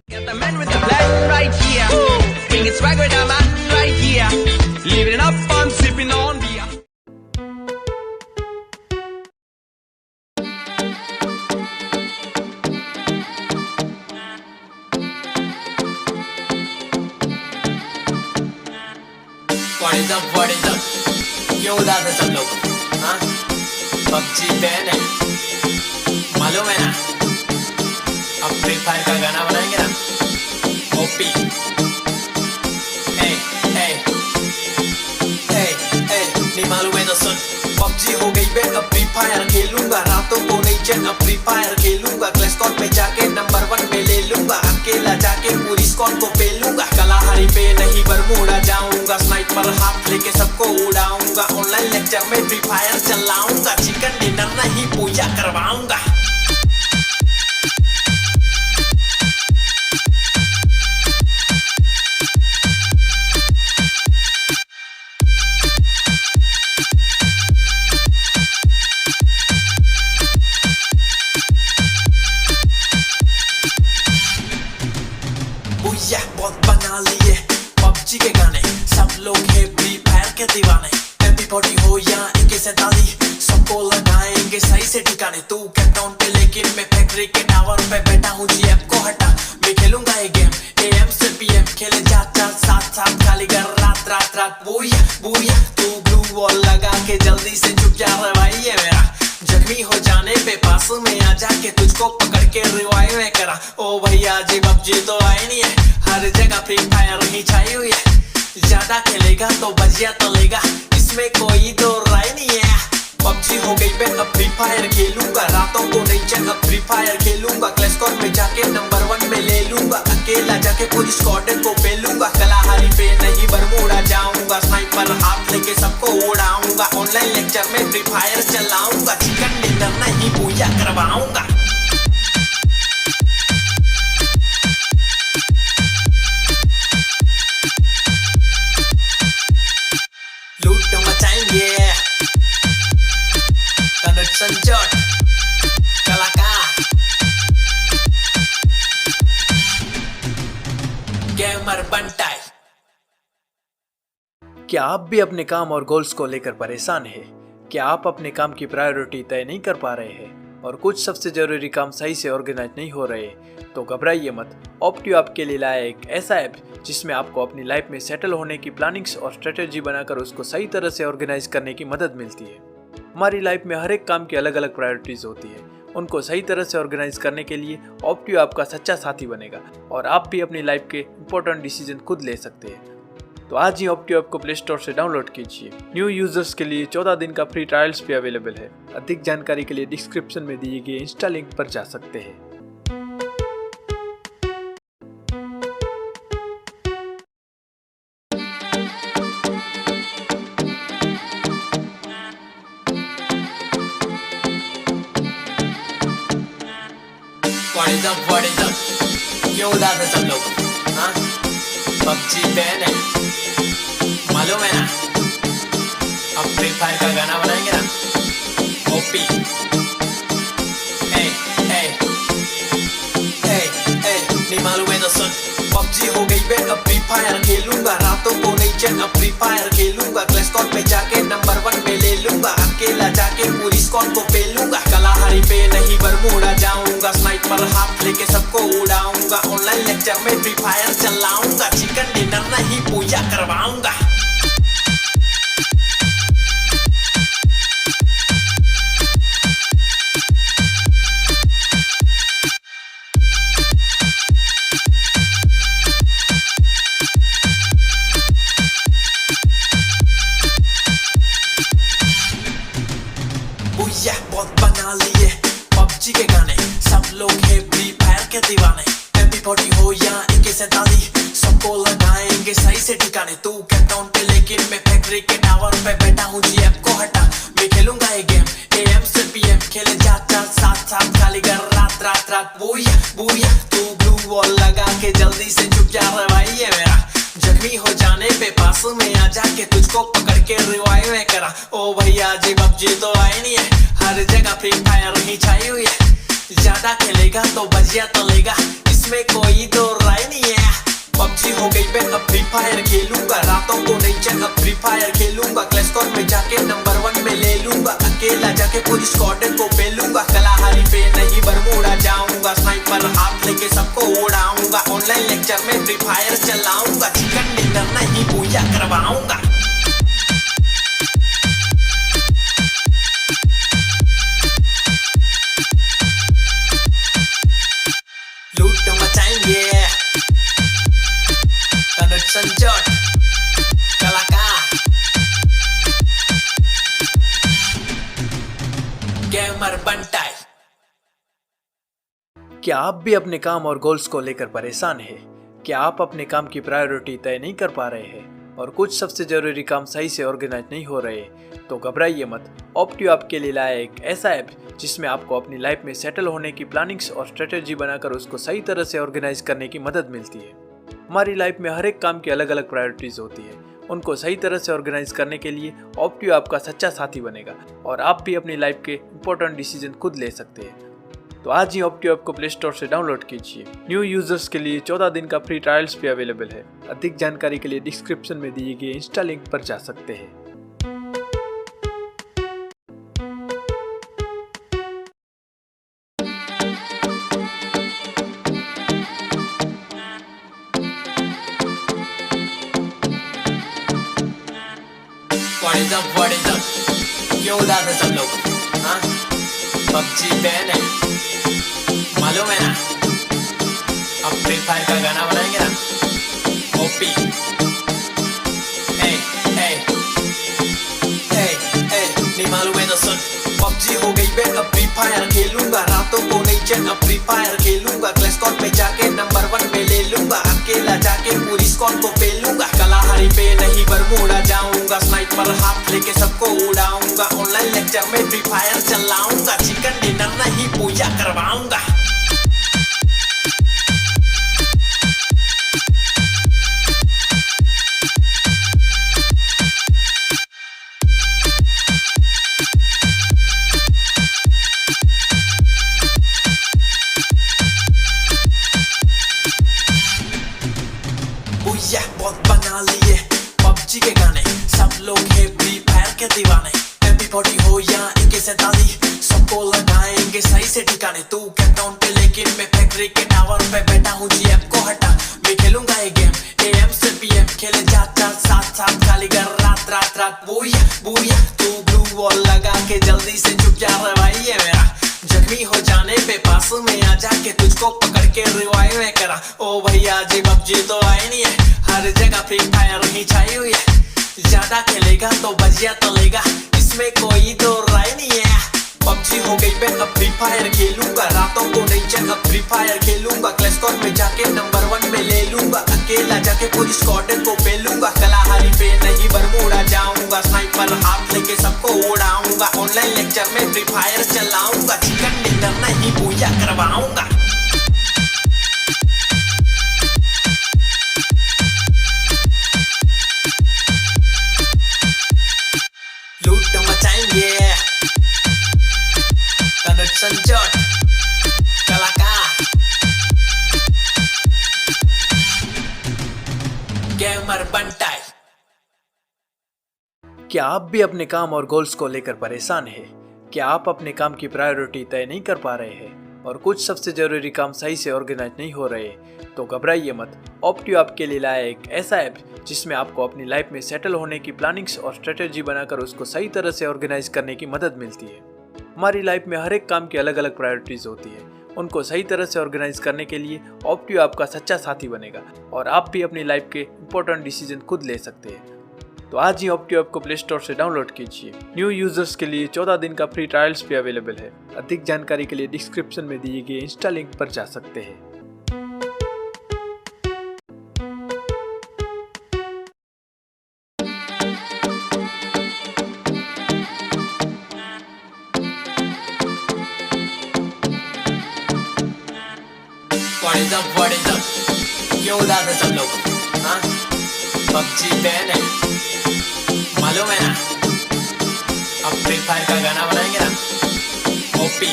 Got the man with the plan right here. Bringing swag with the man right here. Living it up, I'm sipping on beer. What is up? क्यों उदास है सब लोग? हाँ? PUBG ban है, मालूम है ना? अब फ्री फायर का गाना बनाएंगे ना? ओपी नहीं मालूम है तो सुन। पबजी हो गई बैन, अब फ्री फायर खेलूंगा, रातों को नहीं चैन, अब फ्री फायर खेलूंगा, क्लैश स्क्वाड में जाके नंबर 1 में ले लूंगा, अकेला जाके पूरी स्क्वाड को पेलूंगा, कलाहारी पे नहीं बरमूडा जाऊंगा, स्नाइपर हाथ लेके सबको उड़ाऊंगा, ऑनलाइन लेक्चर में फ्री फायर चलाऊंगा, चिकन डिनर नहीं पूजा करवाऊंगा। बहुत बना लिए पबजी के गाने, सब लोग है फ्री फायर के दीवाने, MP40 हो या AK-47 सबको लगाएंगे सही से ठिकाने। तू कैपटाउन पे लेकिन मैं फैक्ट्री के टावर पे बैठा हूँ, GF को हटा मैं खेलूंगा ये गेम, AM से PM खेले जा साथ खाली कर रात बुया तू ग्लू वॉल लगा के जल्दी से चुप जा रहा भाई ये मेरा, जख्मी हो जाने पे पास में आ जाके तुझको पकड़ के रिवाइव में करा। ओ भैया जी पबजी तो आई नहीं है, हर जगह फ्री फायर ही छाई हुई है, ज्यादा खेलेगा तो बजिया तलेगा, इसमें कोई दो राय नहीं है। पबजी हो गई बैन, अब फ्री फायर खेलूंगा, रातों को नहीं चैन, अब फ्री फायर खेलूंगा, क्लैश स्क्वाड में जाके नंबर 1 में ले लूंगा, अकेला जाके पूरी स्क्वाड को पेलूंगा, कलाहारी पे नहीं बरमूडा जाऊंगा, स्नाइपर हाथ लेके सबको उड़ाऊंगा, ऑनलाइन लेक्चर में फ्री फायर चलाऊंगा, चिकन डिनर नहीं पूजा करवाऊंगा। लूट मचाएंगे तनुज संजोट कलाकार गेमर बंटाई। क्या आप भी अपने काम और गोल्स को लेकर परेशान हैं? क्या आप अपने काम की प्रायोरिटी तय नहीं कर पा रहे हैं और कुछ सबसे जरूरी काम सही से ऑर्गेनाइज नहीं हो रहे? तो घबराइए मत, ऑप्टियो आपके लिए लाया एक ऐसा ऐप जिसमें आपको अपनी लाइफ में सेटल होने की प्लानिंग्स और स्ट्रेटेजी बनाकर उसको सही तरह से ऑर्गेनाइज करने की मदद मिलती है। हमारी लाइफ में हर एक काम की अलग अलग प्रायोरिटीज होती है, उनको सही तरह से ऑर्गेनाइज करने के लिए ऑप्टियो आपका सच्चा साथी बनेगा और आप भी अपनी लाइफ के इंपॉर्टेंट डिसीजन खुद ले सकते हैं। तो आज ही ऑप्टियो ऐप को प्ले स्टोर से डाउनलोड कीजिए। न्यू यूजर्स के लिए 14 दिन का फ्री ट्रायल्स भी अवेलेबल है। अधिक जानकारी के लिए डिस्क्रिप्शन में दिए गए इंस्टा लिंक पर जा सकते हैं। What is up? क्यों उदास है सब लोग? हाँ? पबजी बैन है, मालूम है ना? अब फ्री फायर का गाना बनाएंगे ना? ओपी नहीं मालूम है तो सुन। पबजी हो गई बैन, अब फ्री फायर खेलूंगा, रातों को नहीं चैन, अब फ्री फायर खेलूंगा, क्लैश स्क्वाड में जाके नंबर 1 में ले लूंगा, अकेला जाके पूरी स्क्वाड को पेलूंगा, कलाहारी पे नहीं बरमूडा जाऊंगा, स्नाइपर हाथ लेके सबको उड़ाऊंगा, ऑनलाइन लेक्चर में फ्री फायर चलाऊंगा, चिकन डिनर नहीं पूजा करवाऊंगा। बहुत बना लिए पबजी के गाने, सब लोग है फ्री फायर के दीवाने, MP40 हो या AK-47 सबको लगाएंगे सही से ठिकाने। तू कैपटाउन पे लेकिन मैं फैक्ट्री के टावर पे बैठा हूँ, GF को हटा मैं खेलूंगा ये गेम, AM से PM खेले जा साथ खाली कर रात बुया तू ग्लू वॉल लगा के जल्दी से चुप जा रहा भाई ये मेरा, जख्मी हो जाने पे पास में आ जाके तुझको पकड़ के रिवाइव में करा। ओ भैया जी पबजी तो आई नहीं है, हर जगह फ्री फायर ही छाई हुई है, ज्यादा खेलेगा तो बजिया तलेगा, इसमें कोई दो राय नहीं है। पबजी हो गई मैं अब फ्री फायर खेलूंगा, रातों को नहीं चैन अब फ्री फायर खेलूंगा। क्लैश स्क्वाड में जाके नंबर 1 में ले लूंगा, अकेला जाके पूरी स्क्वाड को पेलूंगा। कलाहारी पे नहीं बरमूडा जाऊंगा, स्नाइपर हाथ लेके सबको उड़ाऊंगा। ऑनलाइन लेक्चर में फ्री फायर चलाऊंगा, चिकन डिनर नहीं पूजा करवाऊंगा। लूट मचाएंगे तनुज संजोट कलाकार गेमर बंटाई। क्या आप भी अपने काम और गोल्स को लेकर परेशान हैं? क्या आप अपने काम की प्रायोरिटी तय नहीं कर पा रहे हैं और कुछ सबसे जरूरी काम सही से ऑर्गेनाइज नहीं हो रहे? तो घबराइए मत। ऑप्टियो आपके लिए लाया एक ऐसा ऐप जिसमें आपको अपनी लाइफ में सेटल होने की प्लानिंग्स और स्ट्रेटेजी बनाकर उसको सही तरह से ऑर्गेनाइज करने की मदद मिलती है। हमारी लाइफ में हर एक काम की अलग अलग प्रायोरिटीज होती है। उनको सही तरह से ऑर्गेनाइज करने के लिए ऑप्टियो आपका सच्चा साथी बनेगा और आप भी अपनी लाइफ के इंपॉर्टेंट डिसीजन खुद ले सकते हैं। तो आज ही ऑप्टियो ऐप को प्ले स्टोर से डाउनलोड कीजिए। न्यू यूजर्स के लिए 14 दिन का फ्री ट्रायल्स भी अवेलेबल है। अधिक जानकारी के लिए डिस्क्रिप्शन में दिए गए इंस्टा लिंक पर जा सकते हैं। What is up? क्यों उदास है सब लोग? हाँ? पबजी बैन है, मालूम है ना? अब फ्री फायर का गाना बनाएंगे ना? ओपी नहीं मालूम है तो सुन। पबजी हो गई मैं अब फ्री फायर खेलूंगा, रातों को नहीं चैन अब फ्री फायर खेलूंगा। क्लैश स्क्वाड में जाके नंबर 1 में ले लूंगा, अकेला जाके पूरी स्क्वाड को पेलूंगा। कलाहारी पे नहीं बरमूडा जाऊंगा, स्नाइपर हाथ लेके सबको उड़ाऊंगा। ऑनलाइन लेक्चर में फ्री फायर चलाऊंगा, चिकन डिनर नहीं पूजा करवाऊंगा। बहुत बना लिए पबजी के गाने, सब लोग है फ्री फायर के दीवाने। MP40 हो या AK-47 सबको लगाएंगे सही से ठिकाने। तू कैपटाउन पे लेकिन मैं फैक्ट्री के टावर पे बैठा हूँ। GF को हटा मैं खेलूंगा ये गेम, AM से PM खेले जा साथ खाली कर रात रात रात। बुया तू ब्लू वॉल लगा के जल्दी से चुप जा रहा भाई ये मेरा। जख्मी हो जाने पे पास में आ जाके तुझको पकड़ के रिवाइव में करा। ओ भैया जी पबजी तो आए नहीं है, हर जगह फ्री फायर ही छाई हुई है। ज्यादा खेलेगा तो बजिया तलेगा, इसमें कोई दो राय नहीं है। पबजी हो गई मैं अब फ्री फायर खेलूंगा, रातों को नहीं चैन अब फ्री फायर खेलूंगा। क्लैश स्क्वाड में जाके नंबर 1 में ले लूंगा, अकेला जाके पूरी स्क्वाड को पेलूंगा। कलाहारी पे नहीं बरमूडा जाऊंगा, स्नाइपर हाथ लेके सबको उड़ाऊंगा। ऑनलाइन लेक्चर में फ्री फायर चलाऊंगा, चिकन डिनर नहीं पूजा करवाऊंगा। लूट मचाएंगे तनुज संजोट कलाकार गेमर बंटाई। क्या आप भी अपने काम और गोल्स को लेकर परेशान हैं? क्या आप अपने काम की प्रायोरिटी तय नहीं कर पा रहे हैं और कुछ सबसे जरूरी काम सही से ऑर्गेनाइज नहीं हो रहे? तो घबराइए मत। ऑप्टियो आपके लिए लाया एक ऐसा ऐप जिसमें आपको अपनी लाइफ में सेटल होने की प्लानिंग्स और स्ट्रेटेजी बनाकर उसको सही तरह से ऑर्गेनाइज करने की मदद मिलती है। हमारी लाइफ में हर एक काम की अलग अलग प्रायोरिटीज होती है। उनको सही तरह से ऑर्गेनाइज करने के लिए ऑप्टियो आपका सच्चा साथी बनेगा और आप भी अपनी लाइफ के इंपॉर्टेंट डिसीजन खुद ले सकते हैं। तो आज ही ऑप्टियो ऐप को प्ले स्टोर से डाउनलोड कीजिए। न्यू यूजर्स के लिए 14 दिन का फ्री ट्रायल्स भी अवेलेबल है। अधिक जानकारी के लिए डिस्क्रिप्शन में दिए गए इंस्टा लिंक पर जा सकते हैं। What is up? क्यों उदास है सब लोग? हाँ? पबजी बैन है, मालूम है ना? अब फ्री फायर का गाना बनाएंगे ना? ओपी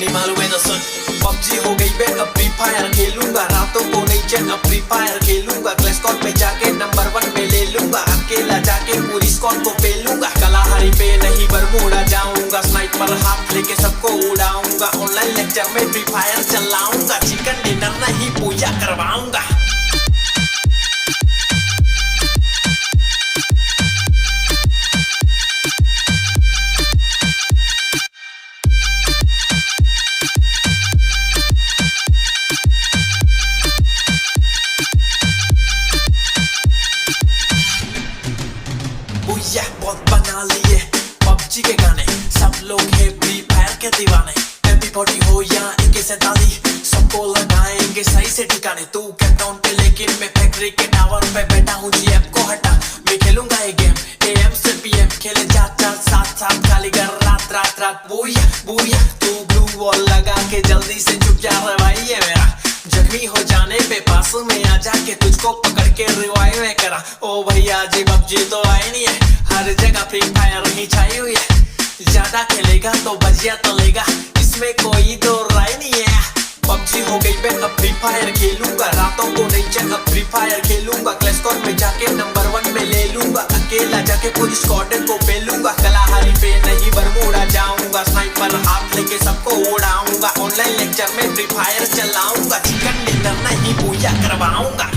नहीं मालूम है तो सुन पबजी हो गई बे अब फ्री फायर खेलूंगा रातों को नहीं चैन अब फ्री फायर खेलूंगा क्लैश स्क्वाड में जाके नंबर 1 पे ले लूंगा अकेला जाके पूरी स्क्वाड को पेलूंगा कलाहारी पे नहीं बरमूडा जाऊंगा स्नाइपर हाथ लेके सबको उड़ाऊंगा ऑनलाइन लेक्चर में फ्री फायर चलाऊंगा चिकन डिनर नहीं पूजा करवाऊंगा बहुत बना लिए पबजी के गाने सब लोग है फ्री फायर के दीवाने MP40 हो या AK-47 सबको लगाएंगे सही से ठिकाने तू कैपटाउन पे लेकिन मैं फैक्ट्री के टावर पे बैठा हूँ GF को हटा मैं खेलूंगा ये गेम AM से PM खेले जा साथ खाली कर रात बुया तू ब्लू वॉल लगा के जल्दी से चुप जा रहा भाई ये मेरा जख्मी हो जाने पे पास में आ जाके तुझको पकड़ के रिवाइव में करा ओ भैया जी पबजी तो आए नहीं है हर जगह फ्री फायर ही छाई हुई है ज्यादा खेलेगा तो बजिया तलेगा इसमें कोई तो राय नहीं है पबजी हो गई बे अब फ्री फायर खेलूंगा रातों को नहीं चैन अब फ्री फायर खेलूंगा क्लैश स्क्वाड में जाके नंबर 1 पे ले लूंगा अकेला जाके पूरी स्क्वाड को पेलूंगा कलाहारी पे नहीं बरमूडा जाऊंगा स्नाइपर हाथ लेके सबको उड़ाऊंगा ऑनलाइन लेक्चर में फ्री फायर चलाऊंगा चिकन डिनर नहीं पूजा करवाऊंगा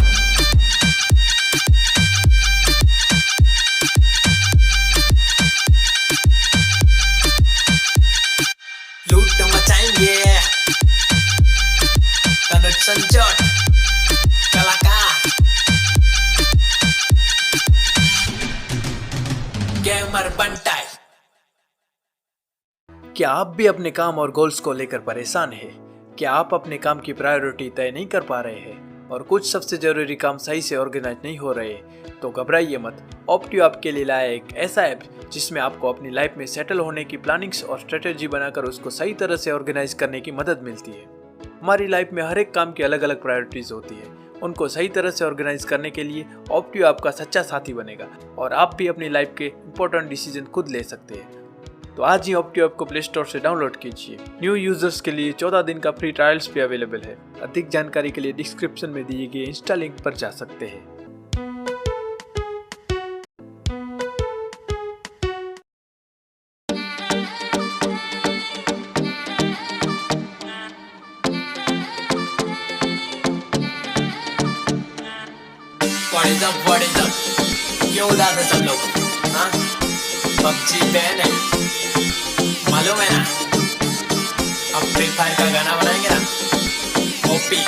लूट मचाएंगे तनुज संजोट कलाकार गेमर बंटाई। क्या आप भी अपने काम और गोल्स को लेकर परेशान हैं? क्या आप अपने काम की प्रायोरिटी तय नहीं कर पा रहे हैं और कुछ सबसे जरूरी काम सही से ऑर्गेनाइज नहीं हो रहे? तो घबराइए मत, ऑप्टियो आपके लिए लाया एक ऐसा ऐप जिसमें आपको अपनी लाइफ में सेटल होने की प्लानिंग्स और स्ट्रेटेजी बनाकर उसको सही तरह से ऑर्गेनाइज करने की मदद मिलती है। हमारी लाइफ में हर एक काम की अलग अलग प्रायोरिटीज होती है, उनको सही तरह से ऑर्गेनाइज करने के लिए ऑप्टियो आपका सच्चा साथी बनेगा और आप भी अपनी लाइफ के इंपॉर्टेंट डिसीजन खुद ले सकते हैं। तो आज ही ऑप्टियो ऐप को प्ले स्टोर से डाउनलोड कीजिए। न्यू यूजर्स के लिए 14 दिन का फ्री ट्रायल्स भी अवेलेबल है। अधिक जानकारी के लिए डिस्क्रिप्शन में दिए गए इंस्टा लिंक पर जा सकते हैं। What is up? क्यों उदास है सब लोग? हाँ? पबजी बैन है, मालूम है ना? अब फ्री फायर का गाना बनाएंगे ना? ओपी,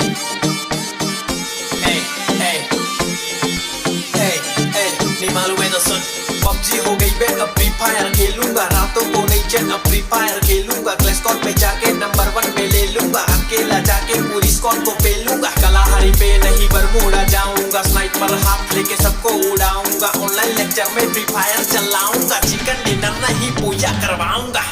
नहीं मालूम है तो सुन पबजी हो गई बे अब फ्री फायर खेलूंगा रातों को नहीं चैन अब फ्री फायर खेलूंगा क्लैश स्क्वाड में जाके नंबर 1 पे ले लूंगा अकेला जाके पूरी स्क्वाड को पेलूंगा कलाहारी पे नहीं बरमूडा जाऊंगा स्नाइपर हाथ लेके सबको उड़ाऊंगा ऑनलाइन लेक्चर में फ्री फायर चलाऊंगा चिकन डिनर नहीं पूजा करवाऊंगा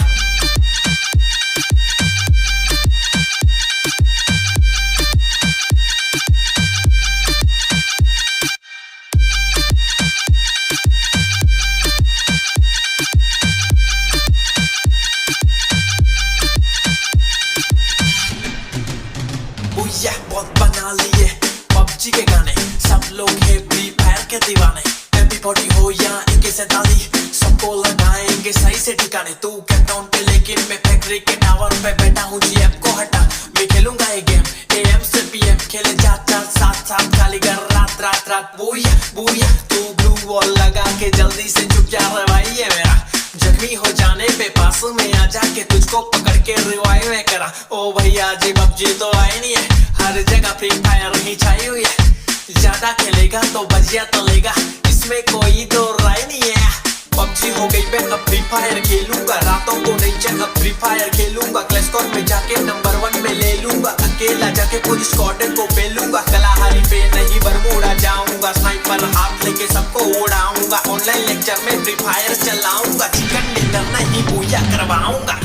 बहुत बना लिए पबजी के गाने सब लोग है फ्री फायर के दीवाने MP40 हो या AK-47 सबको लगाएंगे सही से ठिकाने तू कैपटाउन पे लेकिन मैं फैक्ट्री के टावर पे बैठा हूँ GF को हटा मैं खेलूंगा ये गेम AM से PM खेले जा साथ खाली कर रात बुया तू ब्लू वॉल लगा के जल्दी से चुप जा रहा भाई ये मेरा जख्मी हो जाने पे पास में आ जाके तुझको पकड़ के रिवाइव में करा ओ भैया जी पबजी तो आए नहीं है हर जगह फ्री फायर ही छाई हुई है ज्यादा खेलेगा तो बजिया तलेगा इसमें कोई तो राय नहीं है पबजी हो गई बे अब फ्री फायर खेलूंगा रातों को नहीं चैन अब फ्री फायर खेलूंगा क्लैश स्क्वाड में जाके नंबर 1 में ले लूंगा अकेला जाके पूरी स्क्वाड को पेलूंगा कलाहारी पे नहीं बरमूडा जाऊंगा स्नाइपर हाथ लेके सबको उड़ाऊंगा ऑनलाइन लेक्चर में फ्री फायर चलाऊंगा चिकन डिनर नहीं पूजा करवाऊंगा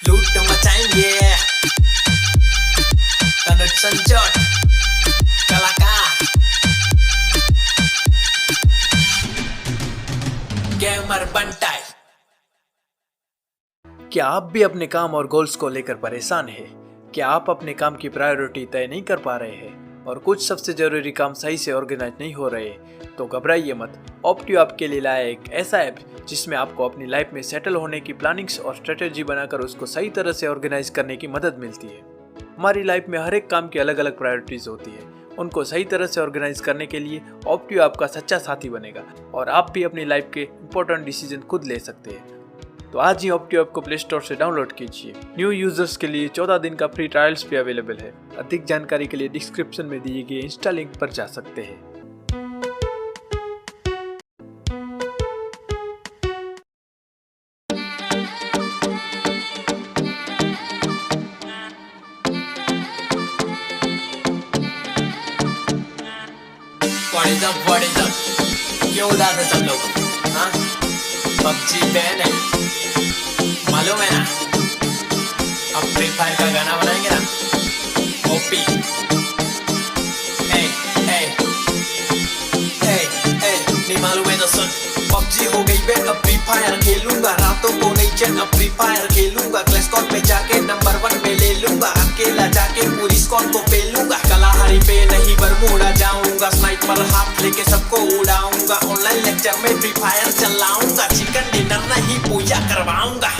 लूट मचाएंगे तनुज संजोट कलाकार गेमर बंटाई। क्या आप भी अपने काम और गोल्स को लेकर परेशान हैं? क्या आप अपने काम की प्रायोरिटी तय नहीं कर पा रहे हैं और कुछ सबसे जरूरी काम सही से ऑर्गेनाइज नहीं हो रहे? तो घबराइए मत। ऑप्टियो आपके लिए लाया एक ऐसा ऐप जिसमें आपको अपनी लाइफ में सेटल होने की प्लानिंग्स और स्ट्रेटेजी बनाकर उसको सही तरह से ऑर्गेनाइज करने की मदद मिलती है। हमारी लाइफ में हर एक काम की अलग अलग प्रायोरिटीज होती है। उनको सही तरह से ऑर्गेनाइज करने के लिए ऑप्टियो आपका सच्चा साथी बनेगा और आप भी अपनी लाइफ के इंपॉर्टेंट डिसीजन खुद ले सकते हैं। तो आज ही ऑप्टियो ऐप को प्ले स्टोर से डाउनलोड कीजिए। न्यू यूजर्स के लिए 14 दिन का फ्री ट्रायल्स भी अवेलेबल है। अधिक जानकारी के लिए डिस्क्रिप्शन में दिए गए इंस्टा लिंक पर जा सकते हैं। What is up? क्यों उदास है सब लोग? हाँ? PUBG बैन है, मालूम है ना? अब फ्री फायर का गाना बनाएंगे ना? ओपी। नहीं मालूम है तो सुन। PUBG हो गई बैन, अब फ्री फायर खेलूंगा। रातों को नहीं चैन, अब फ्री फायर खेलूंगा। क्लैश स्क्वाड पे जाके नंबर 1 पे ले लूंगा। अकेला जाके पूरी स्क्वाड को पेलूंगा। कलाहारी पे नहीं बरमूडा जाऊंगा। स्नाइपर हाथ लेके सबको उड़ाऊंगा। ऑनलाइन लेक्चर में फ्री फायर चलाऊंगा। चिकन डिनर नहीं पूजा करवाऊंगा।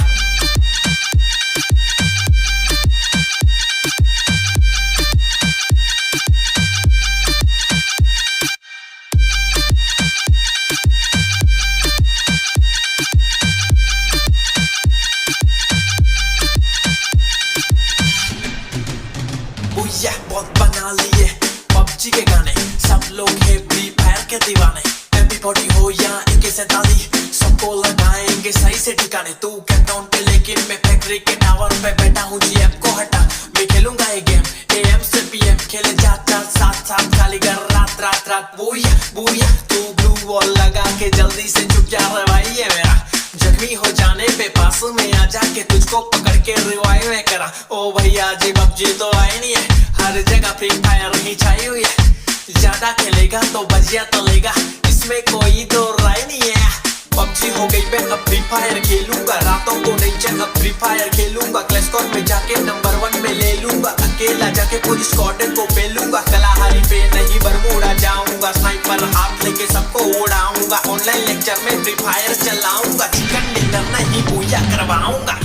बहुत बना लिए PUBG के गाने, सब लोग है फ्री फायर के दीवाने। MP40 हो या AK-47 सबको लगाएंगे सही से ठिकाने। तू कैपटाउन पे लेकिन मैं फैक्ट्री के टावर पे बैठा हूँ। GF को हटा, मैं खेलूंगा ये गेम AM से PM। खेले जाता साथ खाली कर रात बुया। तू ब्लू वॉल लगा के जल्दी से चुप जा रहा भाई है मेरा। जख्मी हो जाने पे पास में आ जाके तुझको पकड़ के रिवाइव में करा। ओ भैया जी PUBG तो आई नहीं है, हर जगह फ्री फायर ही छाई हुई है। ज्यादा खेलेगा तो बजिया तलेगा, इसमें कोई दो राय नहीं है। PUBG हो गई मैं अब फ्री फायर खेलूंगा। रातों को नहीं चैन, अब फ्री फायर खेलूंगा। क्लैश स्क्वाड में जाके नंबर 1 में ले लूंगा। अकेला जाके पूरी स्क्वाड को पेलूंगा। कलाहारी पे नहीं बरमूडा जाऊंगा। स्नाइपर हाथ लेके सबको उड़ाऊंगा। ऑनलाइन लेक्चर में फ्री फायर चलाऊंगा। चिकन डिनर नहीं पूजा करवाऊंगा।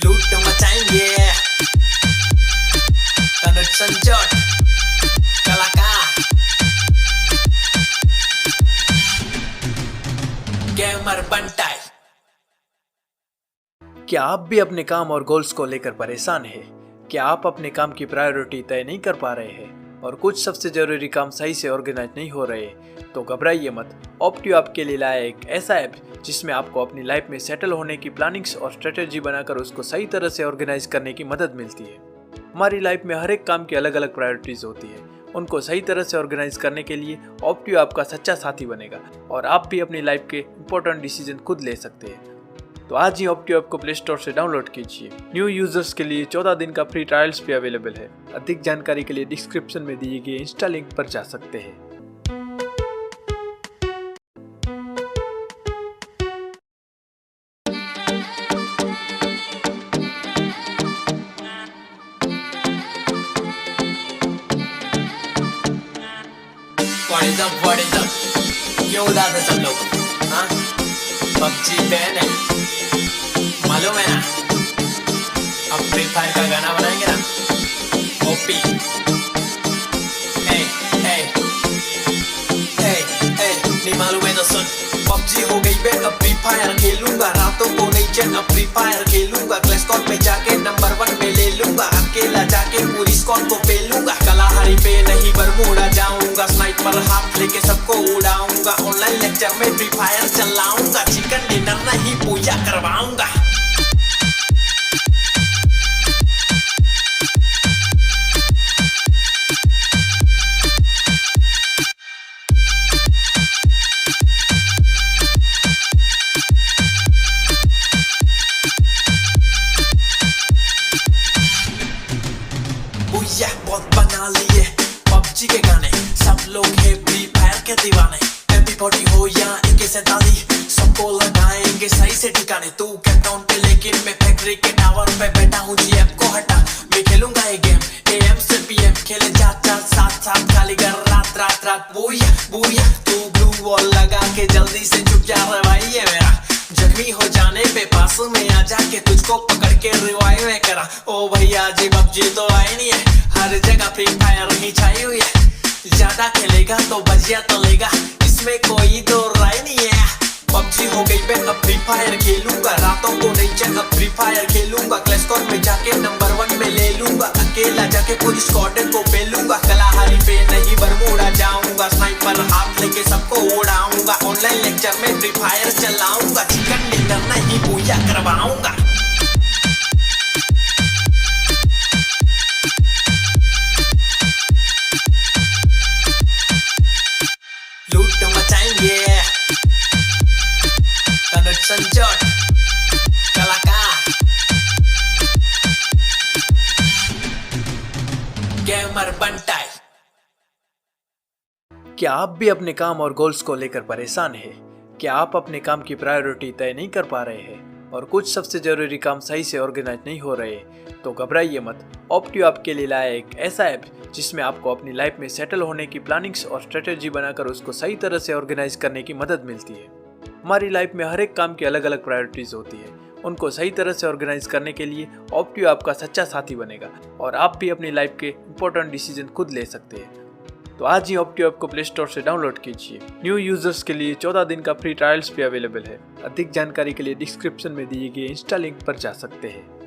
लूट मचाएंगे संजोट कलाकार गेमर बंटाई। क्या आप भी अपने काम और गोल्स को लेकर परेशान हैं? क्या आप अपने काम की प्रायोरिटी तय नहीं कर पा रहे हैं और कुछ सबसे जरूरी काम सही से ऑर्गेनाइज नहीं हो रहे? तो घबराइए मत। ऑप्टियो आपके लिए लाया एक ऐसा ऐप जिसमें आपको अपनी लाइफ में सेटल होने की प्लानिंग्स और स्ट्रेटेजी बनाकर उसको सही तरह से ऑर्गेनाइज करने की मदद मिलती है। हमारी लाइफ में हर एक काम की अलग अलग प्रायोरिटीज होती है। उनको सही तरह से ऑर्गेनाइज करने के लिए ऑप्टियो आपका सच्चा साथी बनेगा और आप भी अपनी लाइफ के इंपॉर्टेंट डिसीजन खुद ले सकते हैं। तो आज ही ऑप्टियो ऐप को प्ले स्टोर से डाउनलोड कीजिए। न्यू यूजर्स के लिए 14 दिन का फ्री ट्रायल्स भी अवेलेबल है। अधिक जानकारी के लिए डिस्क्रिप्शन में दिए गए इंस्टा लिंक पर जा सकते हैं। What is up? क्यों उदास है सब लोग? हाँ? PUBG बैन है, मालूम है ना? अब फ्री फायर का गाना बनाएंगे ना? ओपी। नहीं मालूम है तो सुन। PUBG हो गई बैन, अब फ्री फायर खेलूंगा। रातों को नहीं चैन, अब फ्री फायर खेलूंगा। क्लैश स्क्वाड पे जाके नंबर 1 पे ले लूंगा। अकेला जाके पूरी स्क्वाड को पेलूंगा। कलाहारी पे नहीं बरमूडा जाऊंगा। स्नाइपर हाथ लेके सबको उड़ाऊंगा। ऑनलाइन लेक्चर में फ्री फायर चलाऊंगा। चिकन डिनर नहीं पूजा करवाऊंगा। मैं फैक्ट्री के टावर पे बैठा हूँ जी आपको हटा मैं खेलूंगा ये गेम AM से PM खेले जात साथ साथ खाली कर रात रात रात बुया बुया तू ब्लू वॉल लगा के जल्दी से चुप जा रे भाई ये मेरा जख्मी हो जाने पे पास में आ जाके तुझको पकड़ के रिवाइव में करा ओ भैया जी पबजी तो आई नहीं है हर जगह फ्री फायर ही छाई हुई है ज्यादा खेलेगा तो बजिया तलेगा इसमें कोई दो राय नहीं है पबजी हो गई मैं अब फ्री फायर खेलूंगा रातों को नहीं चल अब फ्री फायर खेलूंगा क्लैश स्क्वाड में जाके नंबर 1 में ले लूंगा अकेला जाके पूरी स्क्वाड को पेलूंगा कलाहारी पे नहीं बरमूडा जाऊंगा स्नाइपर हाथ लेके सबको उड़ाऊंगा ऑनलाइन लेक्चर में फ्री फायर चलाऊंगा चिकन डिनर नहीं पूजा करवाऊंगा लूट मचाएंगे संजोट कलाकार गेमर बंटाई। क्या आप भी अपने काम और गोल्स को लेकर परेशान हैं? क्या आप अपने काम की प्रायोरिटी तय नहीं कर पा रहे हैं और कुछ सबसे जरूरी काम सही से ऑर्गेनाइज नहीं हो रहे? तो घबराइए मत। ऑप्टियो आपके लिए लाया एक ऐसा ऐप जिसमें आपको अपनी लाइफ में सेटल होने की प्लानिंग्स और स्ट्रेटेजी बनाकर उसको सही तरह से ऑर्गेनाइज करने की मदद मिलती है। हमारी लाइफ में हर एक काम की अलग अलग प्रायोरिटीज होती है। उनको सही तरह से ऑर्गेनाइज करने के लिए ऑप्टियो आपका सच्चा साथी बनेगा और आप भी अपनी लाइफ के इंपॉर्टेंट डिसीजन खुद ले सकते हैं। तो आज ही ऑप्टियो ऐप को प्ले स्टोर से डाउनलोड कीजिए। न्यू यूजर्स के लिए 14 दिन का फ्री ट्रायल्स भी अवेलेबल है। अधिक जानकारी के लिए डिस्क्रिप्शन में दिए गए इंस्टा लिंक पर जा सकते हैं।